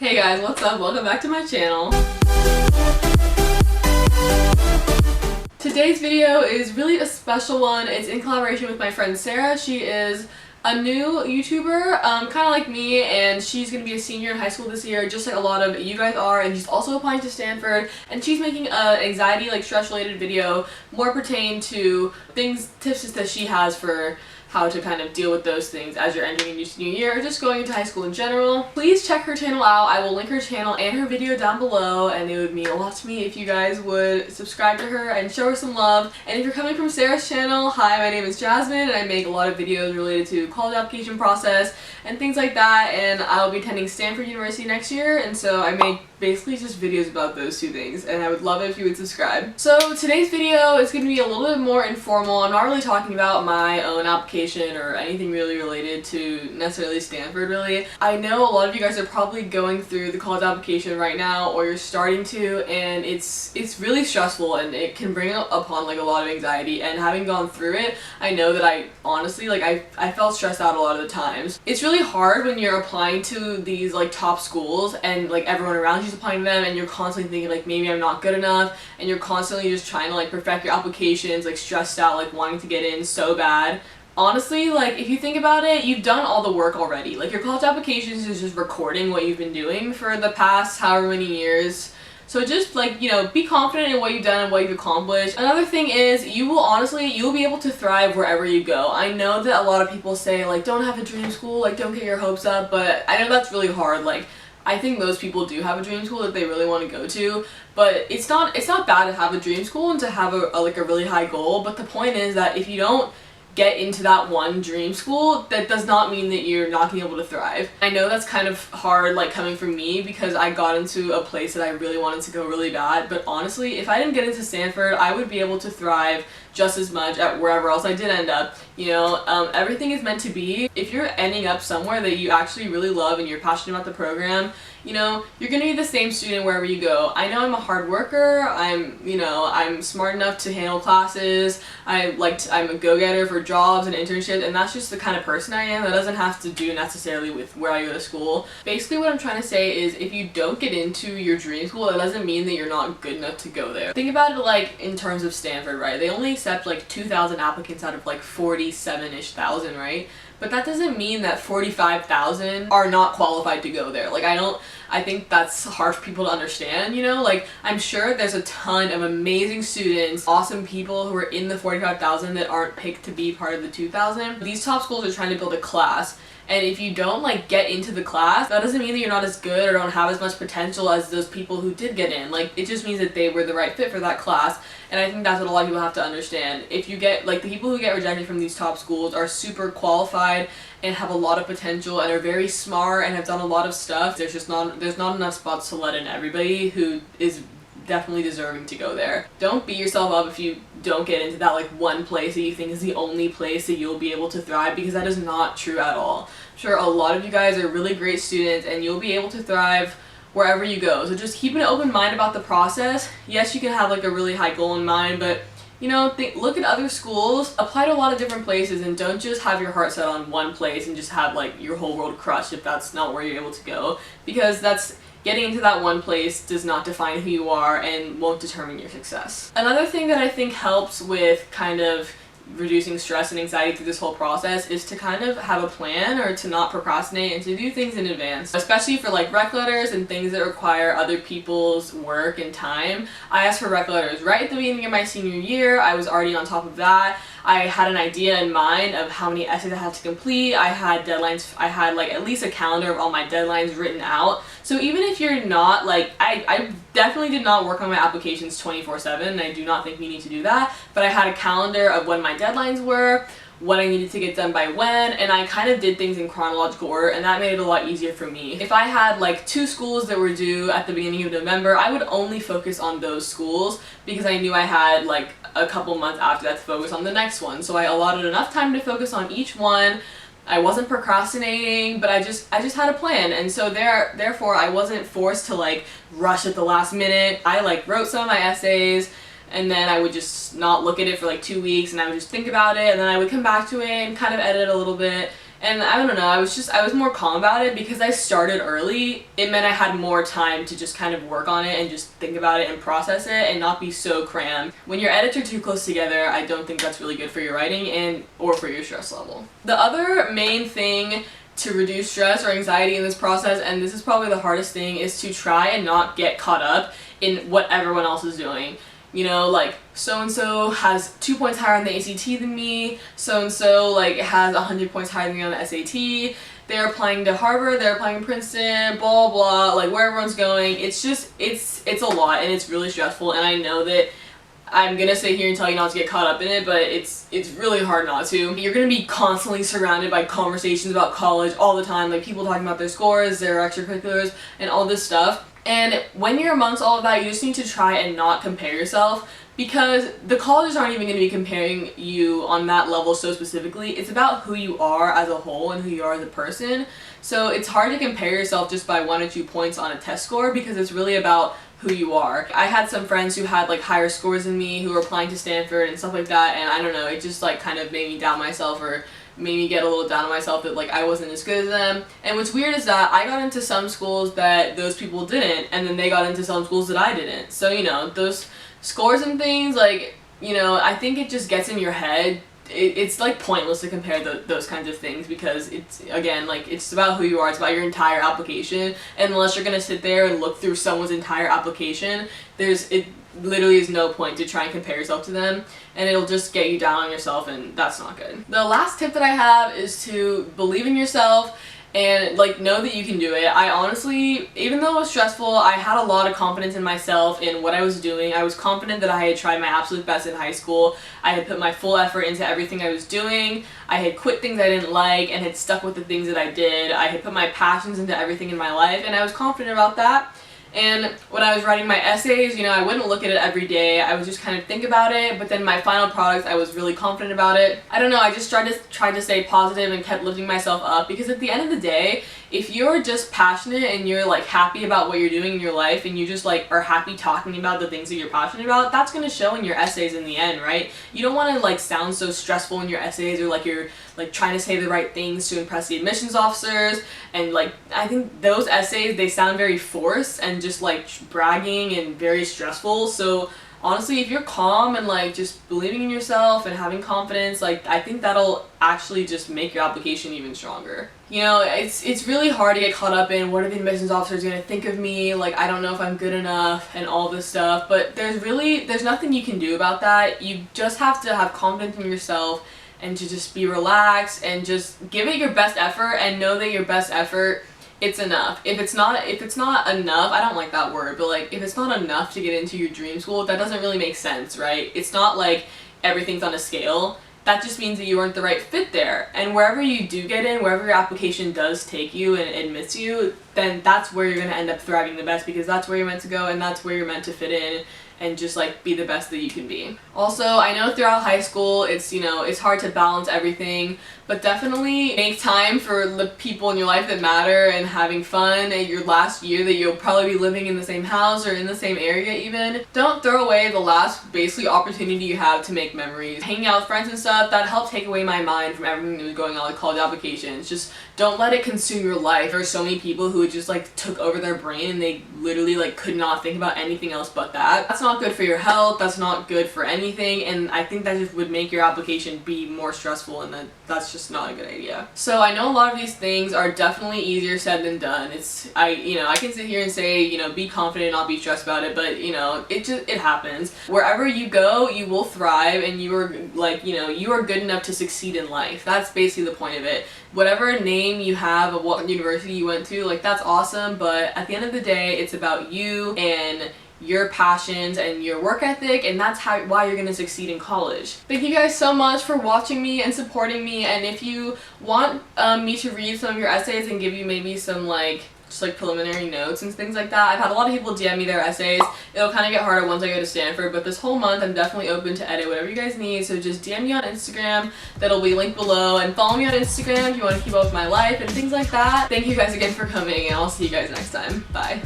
Hey guys, what's up? Welcome back to my channel. Today's video is really a special one. It's in collaboration with my friend Sara. She is a new YouTuber, kind of like me, and she's going to be a senior in high school this year, just like a lot of you guys are, and she's also applying to Stanford, and she's making an anxiety, stress-related video, more pertain to tips that she has for how to kind of deal with those things as you're entering a new year or just going into high school in general. Please check her channel out. I will link her channel and her video down below, and it would mean a lot to me if you guys would subscribe to her and show her some love. And if you're coming from Sara's channel, hi, my name is Jasmine, and I make a lot of videos related to college application process and things like that, and I'll be attending Stanford University next year, and so I make basically just videos about those two things, and I would love it if you would subscribe. So today's video is going to be a little bit more informal. I'm not really talking about my own application or anything really related to necessarily Stanford, really. I know a lot of you guys are probably going through the college application right now, or you're starting to, and it's really stressful, and it can bring upon a lot of anxiety, and having gone through it, I know that I honestly, I felt stressed out a lot of the times. It's really hard when you're applying to these top schools and everyone around you applying to them, and you're constantly thinking maybe I'm not good enough, and you're constantly just trying to perfect your applications, stressed out, wanting to get in so bad. Honestly, if you think about it, you've done all the work already. Your college applications is just recording what you've been doing for the past however many years. So just be confident in what you've done and what you've accomplished. Another thing is, you'll be able to thrive wherever you go. I know that a lot of people say don't have a dream school, don't get your hopes up, but I know that's really hard. I think most people do have a dream school that they really want to go to, but it's not bad to have a dream school and to have a really high goal, but the point is that if you don't get into that one dream school, that does not mean that you're not going to be able to thrive. I know that's kind of hard coming from me, because I got into a place that I really wanted to go really bad, but honestly, if I didn't get into Stanford, I would be able to thrive just as much at wherever else I did end up. Everything is meant to be. If you're ending up somewhere that you actually really love and you're passionate about the program, you're gonna be the same student wherever you go. I know I'm a hard worker, I'm smart enough to handle classes, I'm a go-getter for jobs and internships, and that's just the kind of person I am. That doesn't have to do necessarily with where I go to school. Basically what I'm trying to say is, if you don't get into your dream school, that doesn't mean that you're not good enough to go there. Think about it in terms of Stanford, right? They only accept 2,000 applicants out of 47-ish thousand, right? But that doesn't mean that 45,000 are not qualified to go there. I think that's hard for people to understand, I'm sure there's a ton of amazing students, awesome people who are in the 45,000 that aren't picked to be part of the 2,000. These top schools are trying to build a class, and if you don't get into the class, that doesn't mean that you're not as good or don't have as much potential as those people who did get in. It just means that they were the right fit for that class, and I think that's what a lot of people have to understand. If you get, the people who get rejected from these top schools are super qualified and have a lot of potential and are very smart and have done a lot of stuff. There's not enough spots to let in everybody who is definitely deserving to go there. Don't beat yourself up if you don't get into that one place that you think is the only place that you'll be able to thrive, because that is not true at all. I'm sure a lot of you guys are really great students and you'll be able to thrive wherever you go. So just keep an open mind about the process. Yes, you can have a really high goal in mind, but look at other schools, apply to a lot of different places, and don't just have your heart set on one place and just have your whole world crushed if that's not where you're able to go, because getting into that one place does not define who you are and won't determine your success. Another thing that I think helps with kind of reducing stress and anxiety through this whole process is to kind of have a plan, or to not procrastinate and to do things in advance, especially for rec letters and things that require other people's work and time. I asked for rec letters right at the beginning of my senior year. I was already on top of that. I had an idea in mind of how many essays I had to complete. I had deadlines. I had at least a calendar of all my deadlines written out. So even if you're not I definitely did not work on my applications 24/7, and I do not think we need to do that, but I had a calendar of when my deadlines were, what I needed to get done by when, and I kind of did things in chronological order, and that made it a lot easier for me. If I had 2 schools that were due at the beginning of November, I would only focus on those schools, because I knew I had a couple months after that to focus on the next one. So I allotted enough time to focus on each one. I wasn't procrastinating, but I just had a plan, and so therefore I wasn't forced to rush at the last minute. I wrote some of my essays, and then I would just not look at it for 2 weeks, and I would just think about it, and then I would come back to it and kind of edit a little bit, And I don't know, I was more calm about it because I started early. It meant I had more time to just kind of work on it and just think about it and process it and not be so crammed. When your edits are too close together, I don't think that's really good for your writing and or for your stress level. The other main thing to reduce stress or anxiety in this process, and this is probably the hardest thing, is to try and not get caught up in what everyone else is doing. You know, like, so-and-so has 2 points higher on the ACT than me, so-and-so, like, has 100 points higher than me on the SAT, they're applying to Harvard, they're applying to Princeton, blah, blah, like, where everyone's going. It's just, it's a lot, and it's really stressful, and I know that I'm gonna sit here and tell you not to get caught up in it, but it's really hard not to. You're gonna be constantly surrounded by conversations about college all the time, like people talking about their scores, their extracurriculars, and all this stuff. And when you're amongst all of that, you just need to try and not compare yourself, because the colleges aren't even going to be comparing you on that level so specifically. It's about who you are as a whole and who you are as a person. So it's hard to compare yourself just by 1 or 2 points on a test score, because it's really about who you are. I had some friends who had like higher scores than me who were applying to Stanford and stuff like that, and I don't know, it just like kind of made me doubt myself, or made me get a little down on myself that like I wasn't as good as them. And what's weird is that I got into some schools that those people didn't, and then they got into some schools that I didn't. So, you know, those scores and things, like, you know, I think it just gets in your head. It's like pointless to compare those kinds of things, because it's, again, like, it's about who you are, it's about your entire application, and unless you're gonna sit there and look through someone's entire application, it literally is no point to try and compare yourself to them, and it'll just get you down on yourself, and that's not good. The last tip that I have is to believe in yourself and like know that you can do it. I honestly, even though it was stressful, I had a lot of confidence in myself, in what I was doing. I was confident that I had tried my absolute best in high school. I had put my full effort into everything I was doing. I had quit things I didn't like and had stuck with the things that I did. I had put my passions into everything in my life, and I was confident about that. And when I was writing my essays, you know, I wouldn't look at it every day. I would just kind of think about it, but then my final product, I was really confident about it. I don't know, I just tried to stay positive and kept lifting myself up, because at the end of the day, if you're just passionate and you're like happy about what you're doing in your life, and you just like are happy talking about the things that you're passionate about, that's going to show in your essays in the end, right? You don't want to like sound so stressful in your essays, or like you're like trying to say the right things to impress the admissions officers, and like I think those essays, they sound very forced and just like bragging and very stressful. So honestly, if you're calm and like just believing in yourself and having confidence, like I think that'll actually just make your application even stronger. You know, it's really hard to get caught up in what are the admissions officers going to think of me, like I don't know if I'm good enough and all this stuff, but there's nothing you can do about that. You just have to have confidence in yourself and to just be relaxed and just give it your best effort, and know that your best effort, it's enough. If it's not enough, I don't like that word, but like if it's not enough to get into your dream school, that doesn't really make sense, right? It's not like everything's on a scale. That just means that you aren't the right fit there. And wherever you do get in, wherever your application does take you and admits you, then that's where you're going to end up thriving the best, because that's where you're meant to go and that's where you're meant to fit in and just like be the best that you can be. Also, I know throughout high school it's, you know, it's hard to balance everything, but definitely make time for the people in your life that matter and having fun in your last year that you'll probably be living in the same house or in the same area even. Don't throw away the last basically opportunity you have to make memories. Hanging out with friends and stuff, that helped take away my mind from everything that was going on with college applications. Just don't let it consume your life. There are so many people who just like took over their brain and they literally like could not think about anything else but that. That's not good for your health, that's not good for anything, and I think that just would make your application be more stressful, and that's just not a good idea. So I know a lot of these things are definitely easier said than done. I can sit here and say, you know, be confident, not be stressed about it, but you know, it happens. Wherever you go, you will thrive, and you are like, you know, you are good enough to succeed in life. That's basically the point of it. Whatever name you have of what university you went to, like that's awesome, but at the end of the day, it's about you and your passions and your work ethic, and that's why you're going to succeed in college. Thank you guys so much for watching me and supporting me, and if you want me to read some of your essays and give you maybe some like just like preliminary notes and things like that, I've had a lot of people DM me their essays. It'll kind of get harder once I go to Stanford, but this whole month I'm definitely open to edit whatever you guys need, so just DM me on Instagram, that'll be linked below, and follow me on Instagram if you want to keep up with my life and things like that. Thank you guys again for coming, and I'll see you guys next time. Bye.